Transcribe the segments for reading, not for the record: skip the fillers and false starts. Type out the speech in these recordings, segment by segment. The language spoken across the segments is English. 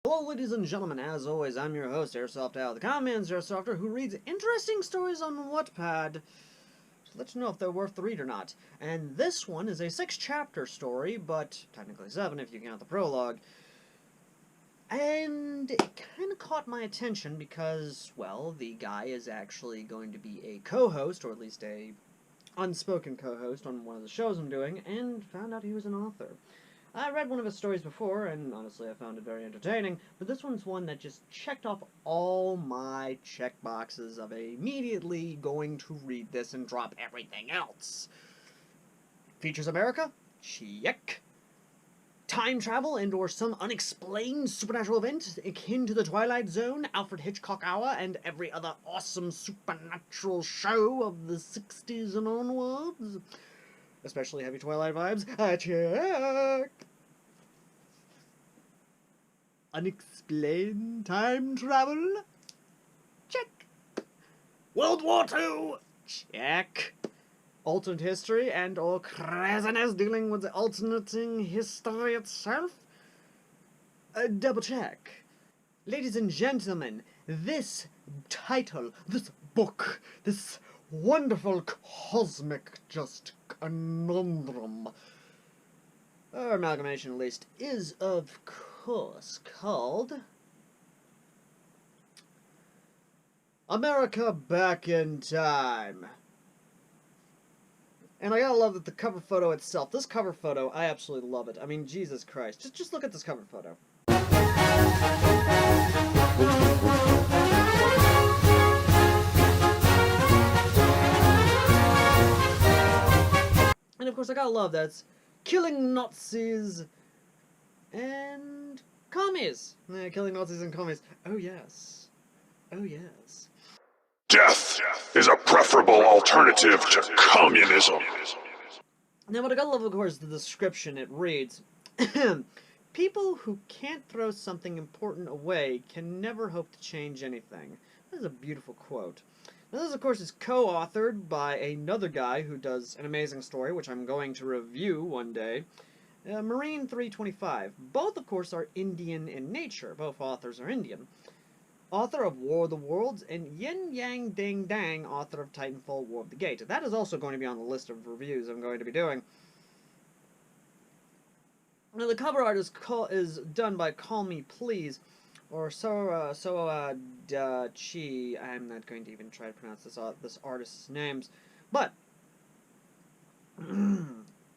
Hello, ladies and gentlemen. As always, I'm your host, Airsoft Al, the Commands Airsofter, who reads interesting stories on Wattpad to let you know if they're worth the read or not. And this one is a 6-chapter story, but technically 7 if you count the prologue. And it kind of caught my attention because, well, the guy is actually going to be a co-host, or at least a unspoken co-host on one of the shows I'm doing, and found out he was an author. I read one of his stories before, and honestly I found it very entertaining, but this one's one that just checked off all my check boxes of immediately going to read this and drop everything else. Features America? Check. Time travel and or some unexplained supernatural event akin to the Twilight Zone, Alfred Hitchcock Hour, and every other awesome supernatural show of the 60s and onwards. Especially heavy Twilight vibes. Check! Unexplained time travel? Check! World War II? Check! Alternate history and or craziness dealing with the alternating history itself? Double check. Ladies and gentlemen, this title, this book, this wonderful cosmic just conundrum, or amalgamation at least, is of course called America Back in Time. And I gotta love that the cover photo itself, this cover photo, I absolutely love it. I mean, Jesus Christ, just look at this cover photo. And of course, I gotta love that it's killing Nazis and commies. Killing Nazis and commies. Oh yes. Oh yes. Death is a preferable alternative to communism. Now, what I gotta love, of course, is the description. It reads, people who can't throw something important away can never hope to change anything. That is a beautiful quote. Now, this, of course, is co-authored by another guy who does an amazing story, which I'm going to review one day, Marine 325. Both, of course, are Indian in nature. Both authors are Indian. Author of War of the Worlds, and Yin Yang Ding Dang, author of Titanfall War of the Gate. That is also going to be on the list of reviews I'm going to be doing. Now, the cover art is done by Call Me Please, or Chi. I'm not going to even try to pronounce this artist's names, but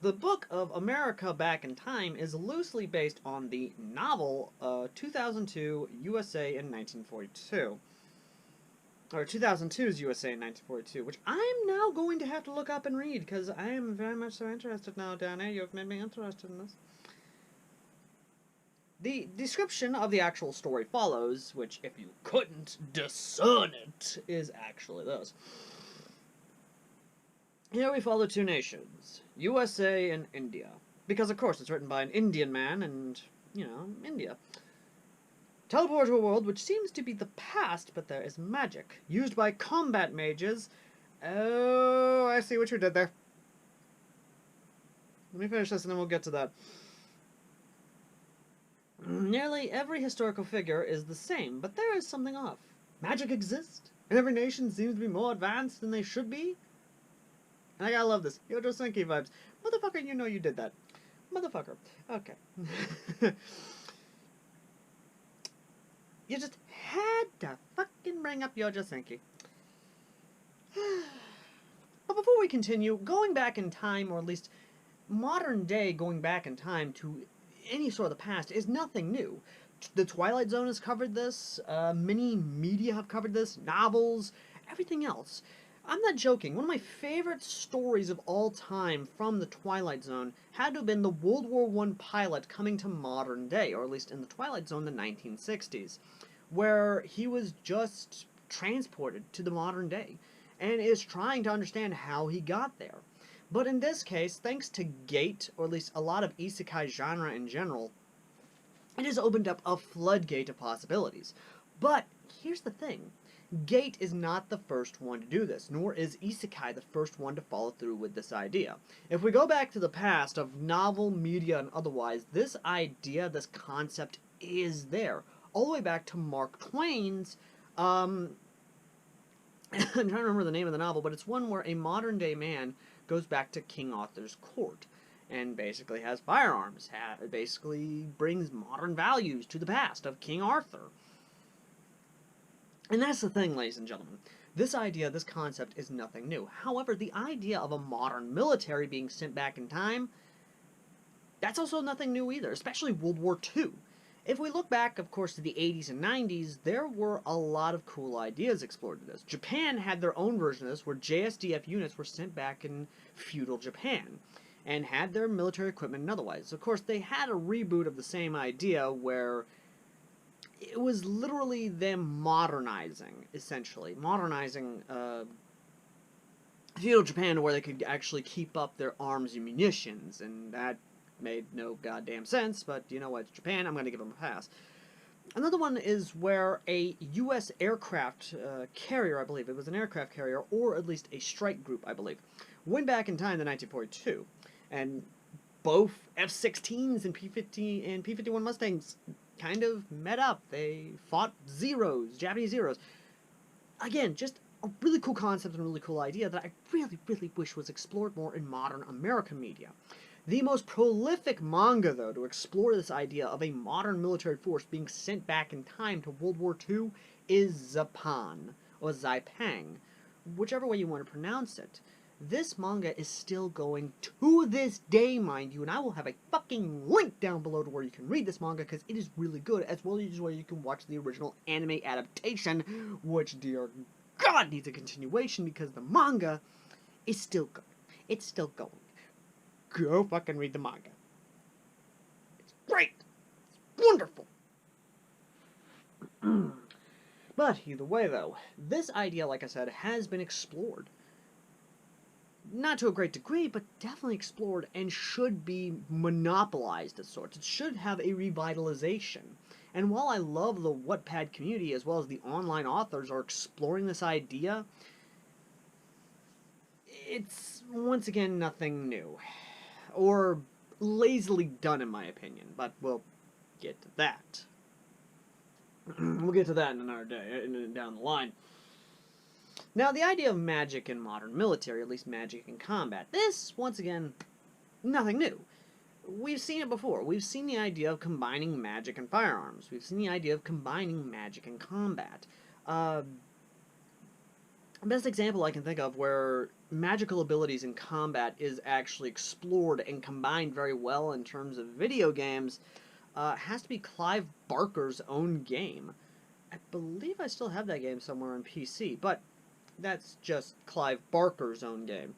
the book of America Back in Time is loosely based on the novel 2002 USA in 1942. Or 2002's USA in 1942, which I'm now going to have to look up and read, because I am very much so interested now, Danny. You've made me interested in this. The description of the actual story follows, which, if you couldn't discern it, is actually this. Here we follow two nations, USA and India. Because, of course, it's written by an Indian man and, you know, India. Teleport to a world which seems to be the past, but there is magic, used by combat mages. Oh, I see what you did there. Let me finish this and then we'll get to that. Nearly every historical figure is the same, but there is something off. Magic exists, and every nation seems to be more advanced than they should be. And I gotta love this. Yojo Senki vibes. Motherfucker, you know you did that. Motherfucker. Okay. You just had to fucking bring up Yojo Senki. But before we continue, going back in time, or at least modern day going back in time to any sort of the past is nothing new. The Twilight Zone has covered this, many media have covered this, novels, everything else. I'm not joking. One of my favorite stories of all time from the Twilight Zone had to have been the World War I pilot coming to modern day, or at least in the Twilight Zone, the 1960s, where he was just transported to the modern day and is trying to understand how he got there. But in this case, thanks to Gate, or at least a lot of isekai genre in general, it has opened up a floodgate of possibilities. But here's the thing. Gate is not the first one to do this, nor is Isekai the first one to follow through with this idea. If we go back to the past of novel, media, and otherwise, this idea, this concept is there. All the way back to Mark Twain's, I'm trying to remember the name of the novel, but it's one where a modern day man goes back to King Arthur's court and basically has firearms, basically brings modern values to the past of King Arthur. And that's the thing, ladies and gentlemen. This idea, this concept is nothing new. However, the idea of a modern military being sent back in time, that's also nothing new either, especially World War II. If we look back, of course, to the 80s and 90s, there were a lot of cool ideas explored in this. Japan had their own version of this, where JSDF units were sent back in feudal Japan, and had their military equipment and otherwise. Of course, they had a reboot of the same idea where it was literally them modernizing, essentially. Modernizing feudal Japan to where they could actually keep up their arms and munitions, and that made no goddamn sense, but you know what, it's Japan, I'm going to give them a pass. Another one is where a U.S. aircraft carrier, I believe, it was an aircraft carrier, or at least a strike group, I believe, went back in time to 1942, and both F-16s and P-51 Mustangs kind of met up. They fought Zeros, Japanese Zeros. Again, just a really cool concept and a really cool idea that I really, really wish was explored more in modern American media. The most prolific manga, though, to explore this idea of a modern military force being sent back in time to World War II is Zapan, or Zaipang, whichever way you want to pronounce it. This manga is still going to this day, mind you, and I will have a fucking link down below to where you can read this manga, because it is really good, as well as where you can watch the original anime adaptation, which, dear God, needs a continuation, because the manga is still going. It's still going. Go fucking read the manga. It's great! It's wonderful! But, either way, though, this idea, like I said, has been explored. Not to a great degree, but definitely explored and should be monopolized of sorts. It should have a revitalization. And while I love the Wattpad community as well as the online authors are exploring this idea, it's, once again, nothing new. Or lazily done, in my opinion, but we'll get to that. We'll get to that in another day, down the line. Now, the idea of magic in modern military, at least magic in combat, this, once again, nothing new. We've seen it before. We've seen the idea of combining magic and firearms. We've seen the idea of combining magic and combat. Best example I can think of where magical abilities in combat is actually explored and combined very well in terms of video games has to be Clive Barker's own game. I believe I still have that game somewhere on PC, but that's just Clive Barker's own game.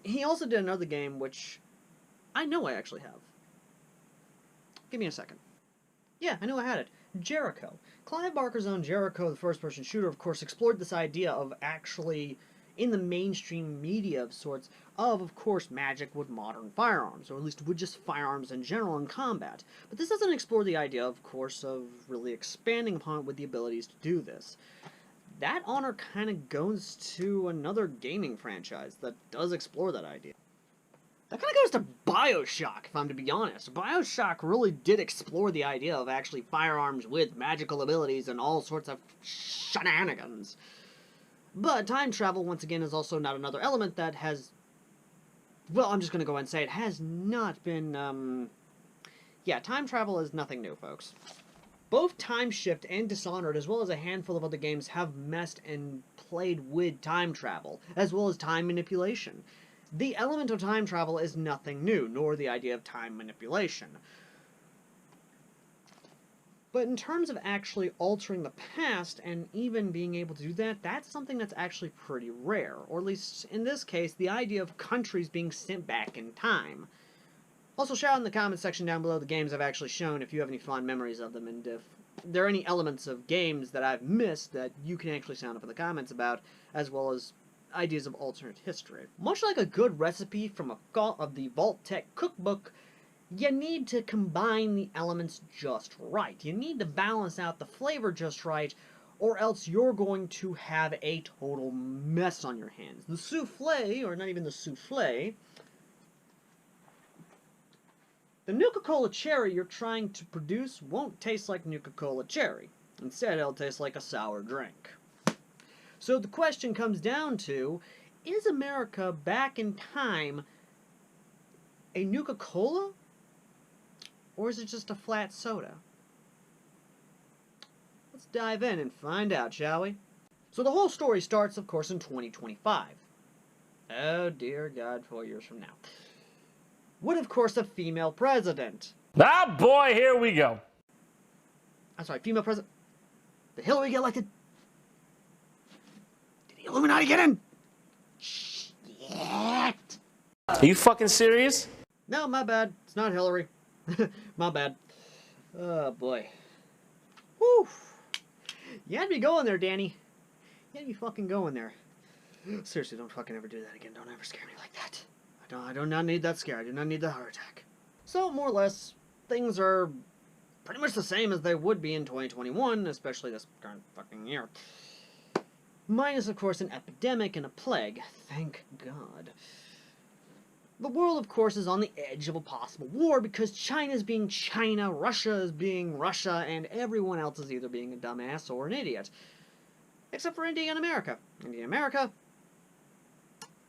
He also did another game which I know I actually have. Give me a second. Yeah, I knew I had it. Jericho. Clive Barker's own Jericho, the first-person shooter, of course, explored this idea of actually, in the mainstream media of sorts, of course, magic with modern firearms, or at least with just firearms in general in combat. But this doesn't explore the idea, of course, of really expanding upon it with the abilities to do this. That honor kind of goes to another gaming franchise that does explore that idea. That kind of goes to BioShock, if I'm to be honest. BioShock really did explore the idea of actually firearms with magical abilities and all sorts of shenanigans. But time travel, once again, is also not another element that has... Well, I'm just going to go ahead and say it has not been, Yeah, time travel is nothing new, folks. Both Time Shift and Dishonored, as well as a handful of other games, have messed and played with time travel, as well as time manipulation. The element of time travel is nothing new, nor the idea of time manipulation. But in terms of actually altering the past and even being able to do that, that's something that's actually pretty rare. Or at least in this case, the idea of countries being sent back in time. Also, shout out in the comments section down below the games I've actually shown if you have any fond memories of them, and if there are any elements of games that I've missed that you can actually sound up in the comments about, as well as ideas of alternate history. Much like a good recipe from of the Vault Tech cookbook, you need to combine the elements just right. You need to balance out the flavor just right, or else you're going to have a total mess on your hands. The souffle, or not even the souffle, the Nuka-Cola cherry you're trying to produce won't taste like Nuka-Cola cherry. Instead, it'll taste like a sour drink. So the question comes down to, is America back in time a Nuka-Cola? Or is it just a flat soda? Let's dive in and find out, shall we? So the whole story starts, of course, in 2025. Oh, dear God, 4 years from now. With, of course, a female president. Ah, boy, here we go. I'm sorry, female president. Did Hillary get elected? Did the Illuminati get in? Shit. Are you fucking serious? No, my bad. It's not Hillary. My bad. Oh, boy. Whew. You had to be going there, Danny. You had to be fucking going there. Seriously, don't fucking ever do that again. Don't ever scare me like that. I do not need that scare. I do not need the heart attack. So, more or less, things are pretty much the same as they would be in 2021, especially this current fucking year. Minus, of course, an epidemic and a plague. Thank God. The world, of course, is on the edge of a possible war because China's being China, Russia is being Russia, and everyone else is either being a dumbass or an idiot. Except for India and America. India and America,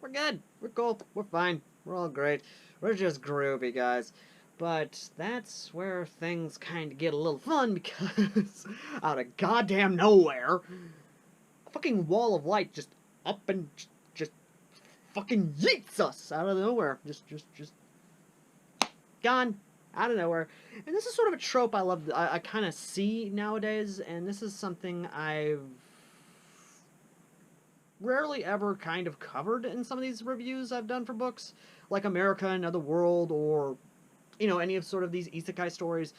we're good. We're cool. We're fine. We're all great. We're just groovy, guys. But that's where things kind of get a little fun because out of goddamn nowhere, a fucking wall of light just up and just fucking yeets us out of nowhere. Just gone out of nowhere. And this is sort of a trope I love. I kind of see nowadays, and this is something I've rarely ever kind of covered in some of these reviews I've done for books, like America, Another World, or, you know, any of sort of these isekai stories.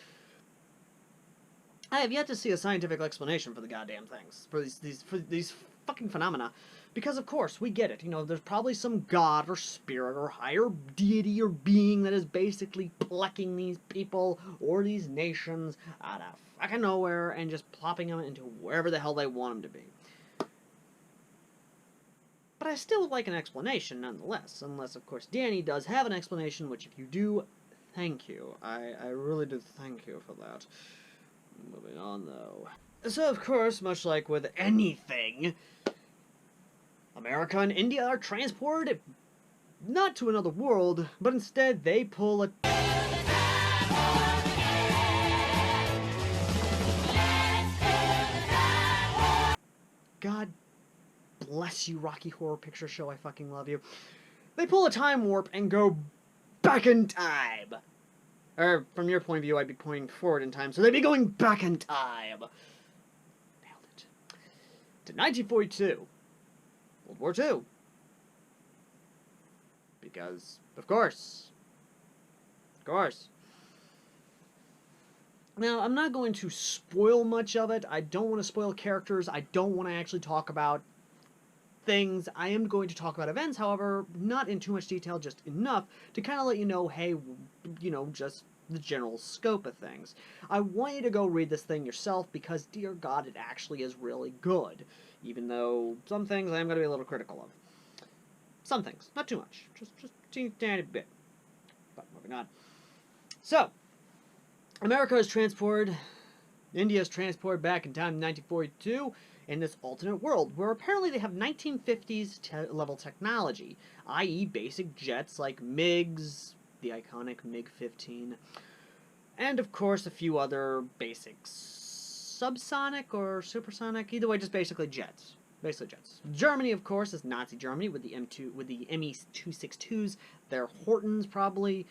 I have yet to see a scientific explanation for the goddamn things, for these fucking phenomena, because of course we get it. You know, there's probably some god or spirit or higher deity or being that is basically plucking these people or these nations out of fucking nowhere and just plopping them into wherever the hell they want them to be. But I still would like an explanation nonetheless, unless of course Danny does have an explanation, which if you do, thank you. I really do thank you for that. Moving on, though. So, of course, much like with anything, America and India are transported not to another world, but instead they pull a... God bless you, Rocky Horror Picture Show, I fucking love you. They pull a time warp and go back in time. Or, from your point of view, I'd be pointing forward in time, so they'd be going back in time. Nailed it. To 1942. World War II. Because, of course. Of course. Now, I'm not going to spoil much of it. I don't want to spoil characters. I don't want to actually talk about things. I am going to talk about events, however, not in too much detail, just enough to kind of let you know, hey, you know, just the general scope of things. I want you to go read this thing yourself because, dear God, it actually is really good. Even though some things I am going to be a little critical of. Some things. Not too much. Just a teeny tiny bit. But moving on. So, America is transported, India is transported back in time in 1942 in this alternate world, where apparently they have 1950s level technology, i.e. basic jets like MiGs, the iconic MiG-15, and of course a few other basic subsonic or supersonic, either way just basically jets. Basically jets. Germany, of course, is Nazi Germany with the Me-262s. They're Hortons, probably.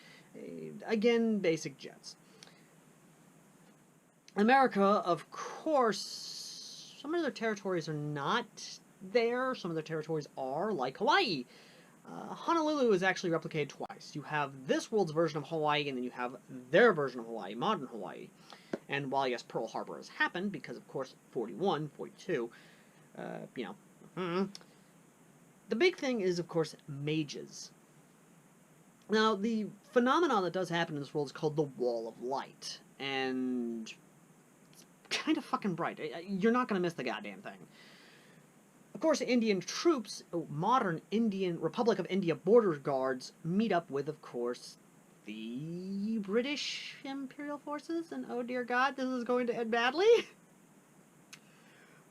Again, basic jets. America, of course, some of their territories are not there. Some of their territories are, like Hawaii. Honolulu is actually replicated twice. You have this world's version of Hawaii, and then you have their version of Hawaii, modern Hawaii. And while, yes, Pearl Harbor has happened, because, of course, 41, 42, the big thing is, of course, mages. Now, the phenomenon that does happen in this world is called the Wall of Light, and it's kind of fucking bright. You're not going to miss the goddamn thing. Of course, Indian troops, modern Indian Republic of India border guards, meet up with, of course, the British Imperial Forces, and oh dear God, this is going to end badly.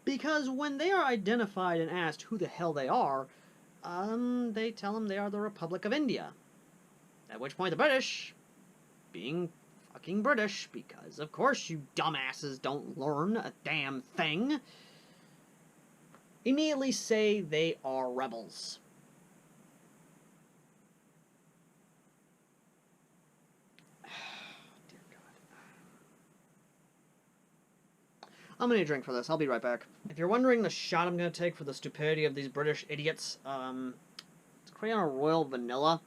Because when they are identified and asked who the hell they are, they tell them they are the Republic of India. At which point the British, being fucking British, because of course you dumbasses don't learn a damn thing, immediately say they are rebels. Dear God. I'm gonna need a drink for this. I'll be right back. If you're wondering the shot I'm gonna take for the stupidity of these British idiots, it's Crayon Royal Vanilla.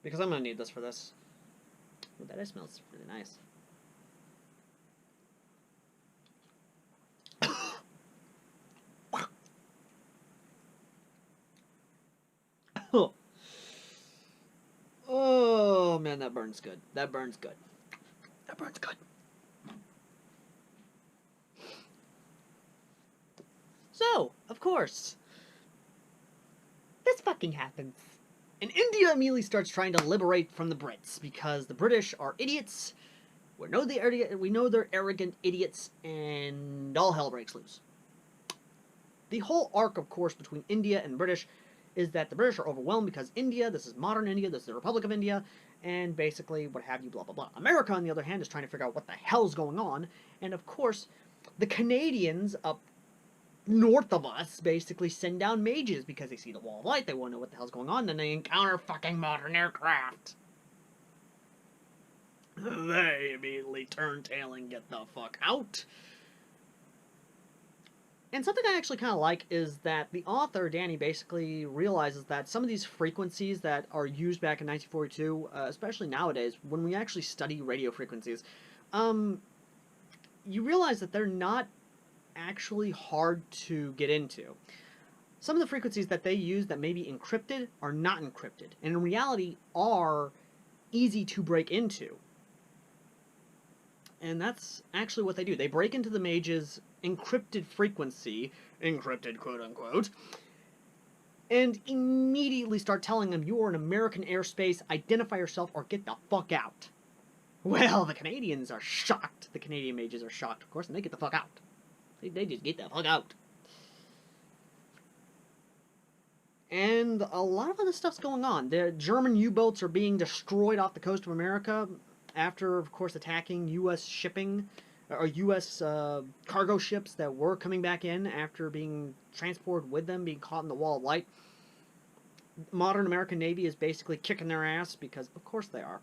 Because I'm gonna need this for this. Ooh, that smells really nice. Oh man, that burns good. That burns good. That burns good. So, of course, this fucking happens. And India immediately starts trying to liberate from the Brits, because the British are idiots, we know they're arrogant idiots, and all hell breaks loose. The whole arc, of course, between India and British is that the British are overwhelmed because India, this is modern India, this is the Republic of India, and basically what have you, blah, blah, blah. America, on the other hand, is trying to figure out what the hell's going on, and of course, the Canadians up north of us basically send down mages because they see the Wall of Light, they want to know what the hell's going on, then they encounter fucking modern aircraft. They immediately turn tail and get the fuck out. And something I actually kind of like is that the author, Danny, basically realizes that some of these frequencies that are used back in 1942, especially nowadays, when we actually study radio frequencies, you realize that they're not actually hard to get into. Some of the frequencies that they use that may be encrypted are not encrypted, and in reality are easy to break into. And that's actually what they do. They break into the mage's encrypted frequency, encrypted quote-unquote, and immediately start telling them, you are in American airspace, identify yourself or get the fuck out. Well, the Canadians are shocked. The Canadian mages are shocked, of course, and they get the fuck out. They just get the fuck out. And a lot of other stuff's going on. The German U-boats are being destroyed off the coast of America after, of course, attacking U.S. shipping, or U.S. Cargo ships that were coming back in after being transported with them, being caught in the Wall of Light. Modern American Navy is basically kicking their ass because, of course, they are.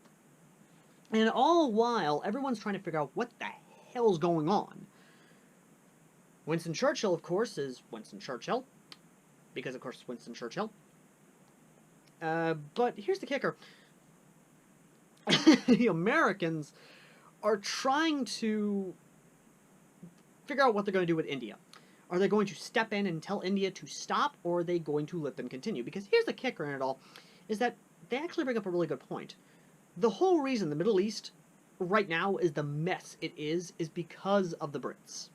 And all while, everyone's trying to figure out what the hell's going on. Winston Churchill, of course, is Winston Churchill, because, of course, it's Winston Churchill. But here's the kicker. The Americans are trying to figure out what they're going to do with India. Are they going to step in and tell India to stop, or are they going to let them continue? Because here's the kicker in it all, is that they actually bring up a really good point. The whole reason the Middle East right now is the mess it is because of the Brits.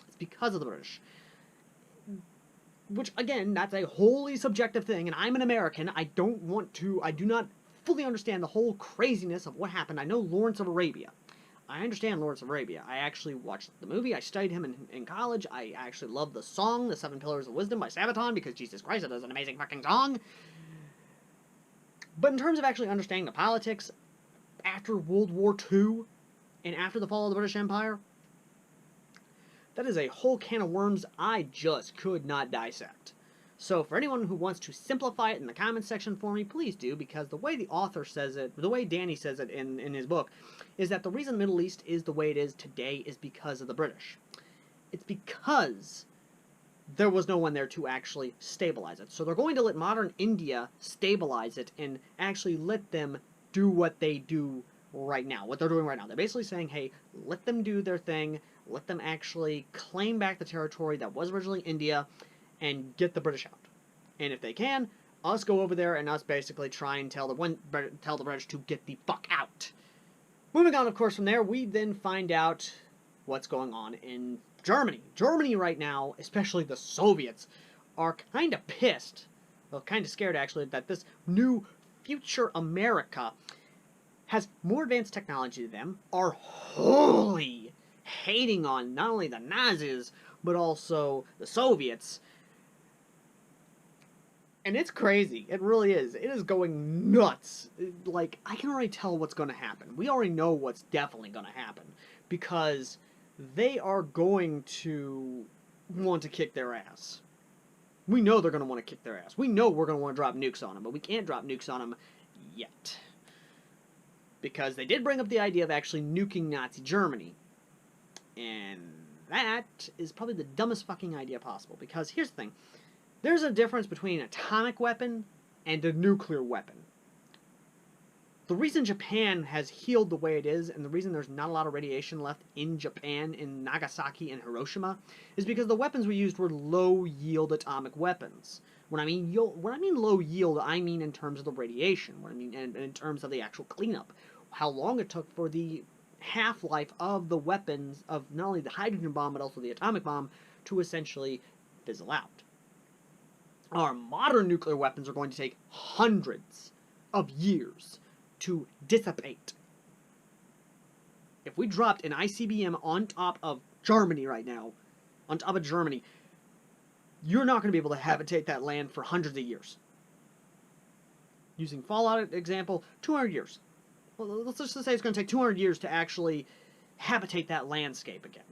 It's because of the British. Which, again, that's a wholly subjective thing, and I'm an American. I do not fully understand the whole craziness of what happened. I know Lawrence of Arabia. I understand Lawrence of Arabia. I actually watched the movie. I studied him in college. I actually love the song, The Seven Pillars of Wisdom by Sabaton, because Jesus Christ, it is an amazing fucking song. But in terms of actually understanding the politics, after World War II, and after the fall of the British Empire, That is a whole can of worms I just could not dissect. So for anyone who wants to simplify it in the comments section for me, please do, because the way the author says it, the way Danny says it in his book, is that the reason the Middle East is the way it is today is because of the British. It's because there was no one there to actually stabilize it. So they're going to let modern India stabilize it and actually let them do what they do right now, what they're doing right now. They're basically saying, hey, let them do their thing, let them actually claim back the territory that was originally India, and get the British out. And if they can, us go over there and us basically try and tell the British to get the fuck out. Moving on, of course, from there, we then find out what's going on in Germany. Germany right now, especially the Soviets, are kind of pissed, well, kind of scared actually, that this new future America has more advanced technology than them, are wholly hating on not only the Nazis, but also the Soviets. And it's crazy. It really is. It is going nuts. Like, I can already tell what's going to happen. We already know what's definitely going to happen. Because they are going to want to kick their ass. We know they're going to want to kick their ass. We know we're going to want to drop nukes on them, but we can't drop nukes on them yet. Because they did bring up the idea of actually nuking Nazi Germany. And that is probably the dumbest fucking idea possible. Because here's the thing. There's a difference between an atomic weapon and a nuclear weapon. The reason Japan has healed the way it is, and the reason there's not a lot of radiation left in Japan, in Nagasaki and Hiroshima, is because the weapons we used were low-yield atomic weapons. When I mean low yield, I mean in terms of the radiation. When I mean in terms of the actual cleanup. How long it took for the half-life of the weapons, of not only the hydrogen bomb, but also the atomic bomb, to essentially fizzle out. Our modern nuclear weapons are going to take hundreds of years to dissipate. If we dropped an ICBM on top of Germany right now, on top of Germany, you're not going to be able to habitate that land for hundreds of years. Using Fallout example, 200 years. Well, let's just say it's going to take 200 years to actually habitate that landscape again.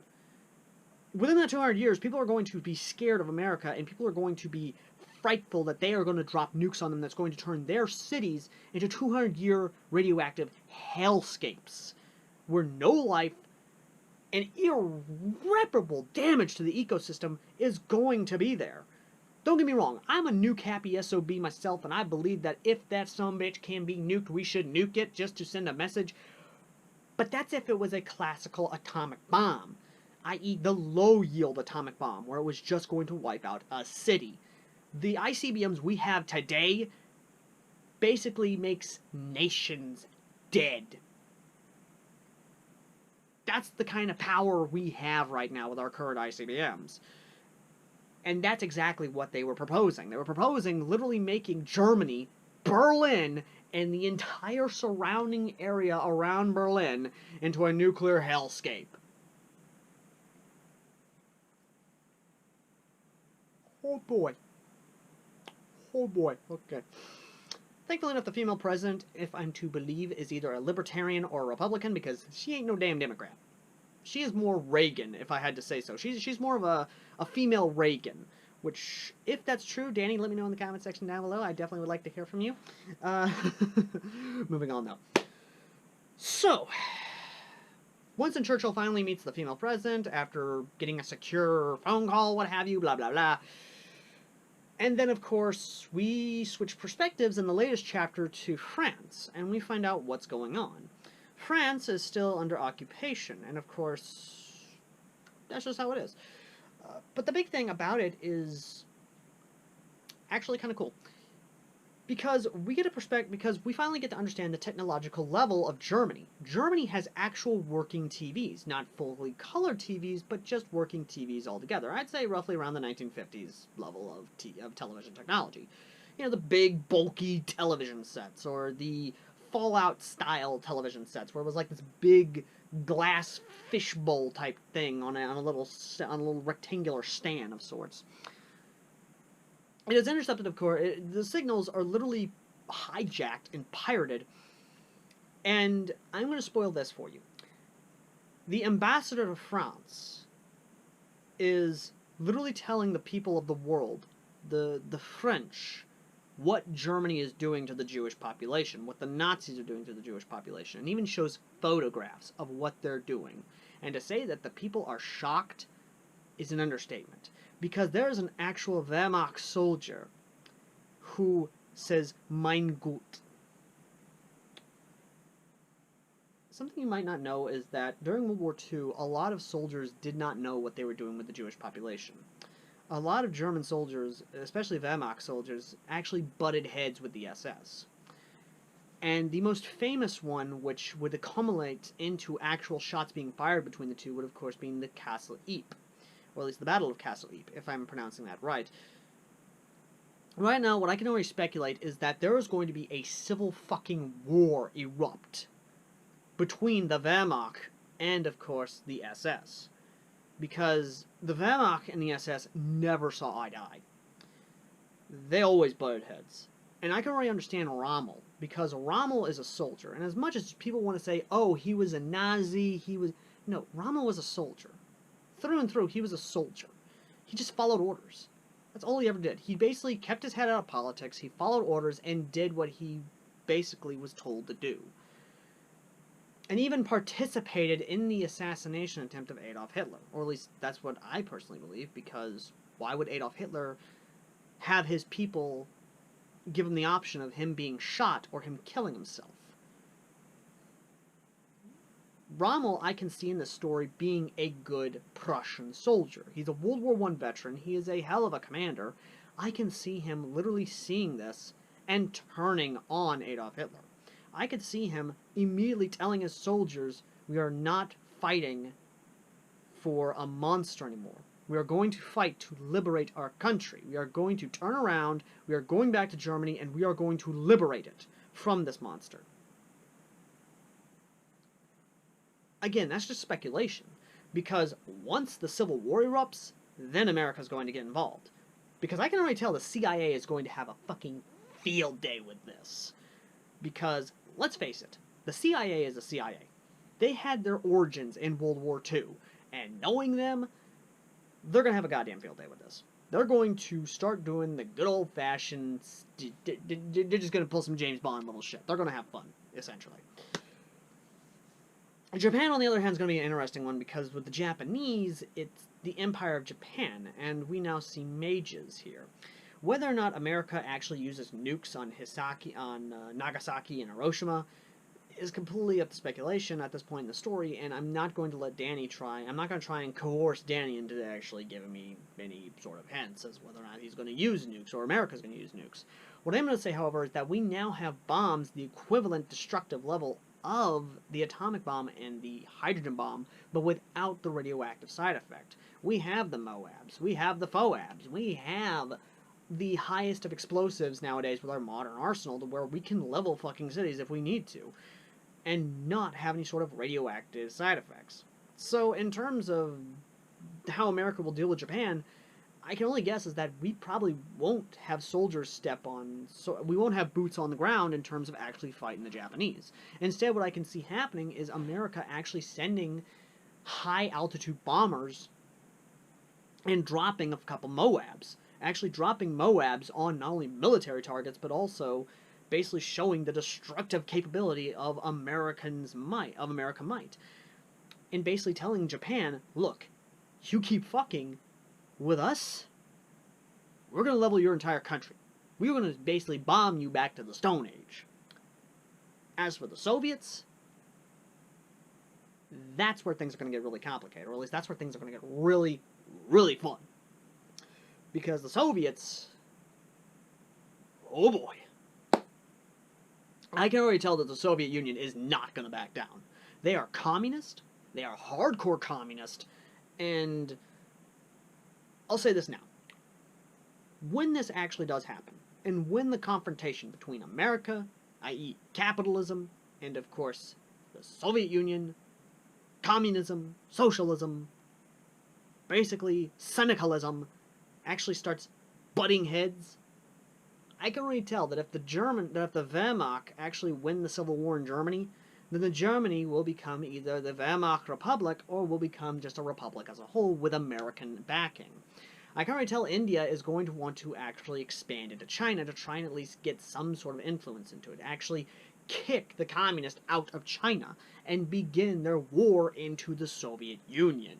Within that 200 years, people are going to be scared of America, and people are going to be frightful that they are going to drop nukes on them that's going to turn their cities into 200-year radioactive hellscapes, where no life and irreparable damage to the ecosystem is going to be there. Don't get me wrong, I'm a nuke-happy SOB myself, and I believe that if that sumbitch can be nuked, we should nuke it just to send a message. But that's if it was a classical atomic bomb, i.e. the low-yield atomic bomb, where it was just going to wipe out a city. The ICBMs we have today basically makes nations dead. That's the kind of power we have right now with our current ICBMs. And that's exactly what they were proposing. They were proposing literally making Germany, Berlin, and the entire surrounding area around Berlin into a nuclear hellscape. Oh boy. Oh boy. Okay. Thankfully enough, the female president, if I'm to believe, is either a libertarian or a Republican, because she ain't no damn Democrat. She is more Reagan, if I had to say so. She's more of a female Reagan, which, if that's true, Danny, let me know in the comment section down below. I definitely would like to hear from you. Moving on, though. So, Winston Churchill finally meets the female president after getting a secure phone call, what have you, blah, blah, blah. And then, of course, we switch perspectives in the latest chapter to France, and we find out what's going on. France is still under occupation, and of course, that's just how it is. But the big thing about it is actually kind of cool. Because we get a perspective, because we finally get to understand the technological level of Germany. Germany has actual working TVs, not fully colored TVs, but just working TVs altogether. I'd say roughly around the 1950s level of television technology. You know, the big, bulky television sets, or the Fallout-style television sets, where it was like this big glass fishbowl type thing on a little rectangular stand of sorts. It is intercepted, of course. The signals are literally hijacked and pirated. And I'm going to spoil this for you. The ambassador to France is literally telling the people of the world, the French, what Germany is doing to the Jewish population, what the Nazis are doing to the Jewish population, and even shows photographs of what they're doing. And to say that the people are shocked is an understatement, because there is an actual Wehrmacht soldier who says "Mein Gut." Something you might not know is that during World War II, a lot of soldiers did not know what they were doing with the Jewish population. A lot of German soldiers, especially Wehrmacht soldiers, actually butted heads with the SS. And the most famous one, which would accumulate into actual shots being fired between the two, would of course be the Castle Ypres. Or at least the Battle of Castle Ypres, if I'm pronouncing that right. Right now, what I can only speculate is that there is going to be a civil fucking war erupt between the Wehrmacht and, of course, the SS. Because the Wehrmacht and the SS never saw eye to eye. They always butted heads. And I can already understand Rommel, because Rommel is a soldier. And as much as people want to say, oh, he was a Nazi, he was... No, Rommel was a soldier. Through and through, he was a soldier. He just followed orders. That's all he ever did. He basically kept his head out of politics, he followed orders, and did what he basically was told to do. And even participated in the assassination attempt of Adolf Hitler. Or at least that's what I personally believe, because why would Adolf Hitler have his people give him the option of him being shot or him killing himself? Rommel, I can see in this story, being a good Prussian soldier. He's a World War I veteran. He is a hell of a commander. I can see him literally seeing this and turning on Adolf Hitler. I could see him immediately telling his soldiers, we are not fighting for a monster anymore. We are going to fight to liberate our country. We are going to turn around, we are going back to Germany, and we are going to liberate it from this monster. Again, that's just speculation, because once the Civil War erupts, then America's going to get involved. Because I can already tell the CIA is going to have a fucking field day with this. Because, let's face it, the CIA is the CIA. They had their origins in World War II, and knowing them, they're going to have a goddamn field day with this. They're going to start doing the good old-fashioned... They're just going to pull some James Bond little shit. They're going to have fun, essentially. Japan, on the other hand, is going to be an interesting one, because with the Japanese, it's the Empire of Japan, and we now see mages here. Whether or not America actually uses nukes on Nagasaki and Hiroshima is completely up to speculation at this point in the story, and I'm not going to let Danny try. I'm not going to try and coerce Danny into actually giving me any sort of hints as whether or not he's going to use nukes or America's going to use nukes. What I'm going to say, however, is that we now have bombs the equivalent destructive level of the atomic bomb and the hydrogen bomb, but without the radioactive side effect. We have the MOABs, we have the FOABs, we have the highest of explosives nowadays with our modern arsenal, to where we can level fucking cities if we need to, and not have any sort of radioactive side effects. So in terms of how America will deal with Japan, I can only guess is that we probably won't have soldiers step on, so we won't have boots on the ground in terms of actually fighting the Japanese. Instead, what I can see happening is America actually sending high-altitude bombers and dropping a couple MOABs. Actually dropping MOABs on not only military targets, but also basically showing the destructive capability of American might. And basically telling Japan, look, you keep fucking with us, we're going to level your entire country. We're going to basically bomb you back to the Stone Age. As for the Soviets, that's where things are going to get really complicated, or at least that's where things are going to get really, really fun. Because the Soviets, oh boy, I can already tell that the Soviet Union is not going to back down. They are communist, they are hardcore communist, and I'll say this now. When this actually does happen, and when the confrontation between America, i.e. capitalism, and of course the Soviet Union, communism, socialism, basically syndicalism, actually starts butting heads, I can already tell that if the Wehrmacht actually win the Civil War in Germany, then the Germany will become either the Wehrmacht Republic or will become just a republic as a whole with American backing. I can already tell India is going to want to actually expand into China to try and at least get some sort of influence into it, actually kick the communists out of China and begin their war into the Soviet Union.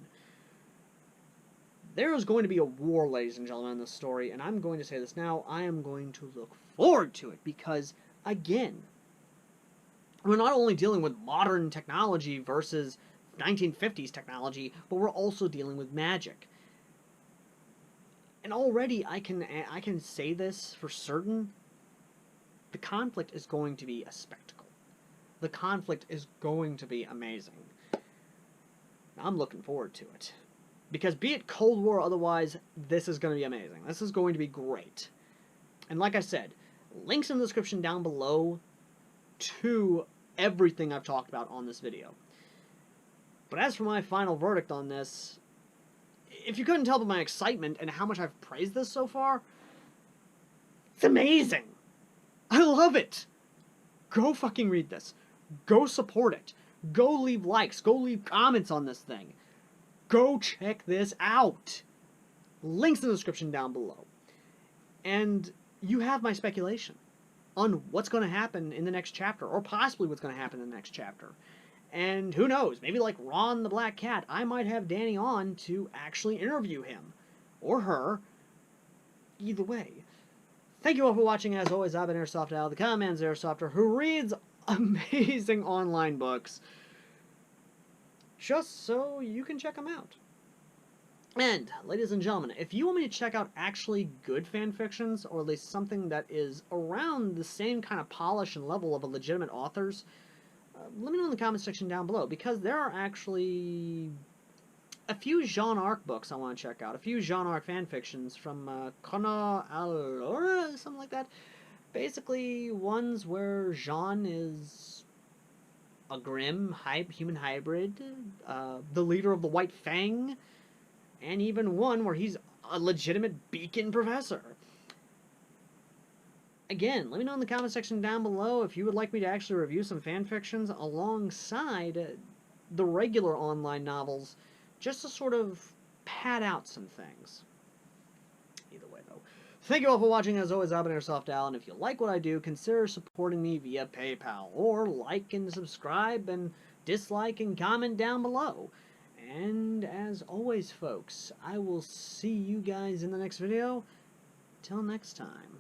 There is going to be a war, ladies and gentlemen, in this story, and I'm going to say this now, I am going to look forward to it because, again, we're not only dealing with modern technology versus 1950s technology, but we're also dealing with magic. And already I can say this for certain, the conflict is going to be a spectacle. The conflict is going to be amazing. I'm looking forward to it. Because be it Cold War or otherwise, this is going to be amazing. This is going to be great. And like I said, links in the description down below to everything I've talked about on this video. But as for my final verdict on this, if you couldn't tell by my excitement and how much I've praised this so far, it's amazing. I love it. Go fucking read this. Go support it. Go leave likes. Go leave comments on this thing. Go check this out. Links in the description down below. And you have my speculation on what's going to happen in the next chapter, or possibly what's going to happen in the next chapter. And who knows, maybe like Ron the Black Cat, I might have Danny on to actually interview him. Or her. Either way. Thank you all for watching. As always, I've been Airsoft Al, the Commands Airsofter, who reads amazing online books just so you can check them out. And, ladies and gentlemen, if you want me to check out actually good fanfictions, or at least something that is around the same kind of polish and level of a legitimate author's, let me know in the comment section down below, because there are actually a few Jean Arc books I want to check out, a few Jean Arc fanfictions from Connor Allora, something like that. Basically, ones where Jean is a grim human hybrid, the leader of the White Fang, and even one where he's a legitimate Beacon professor. Again, let me know in the comment section down below if you would like me to actually review some fanfictions alongside the regular online novels, just to sort of pad out some things. Either way, though. Thank you all for watching. As always, I've been Airsoft Al, and if you like what I do, consider supporting me via PayPal, or like and subscribe, and dislike and comment down below. And as always, folks, I will see you guys in the next video. Till next time.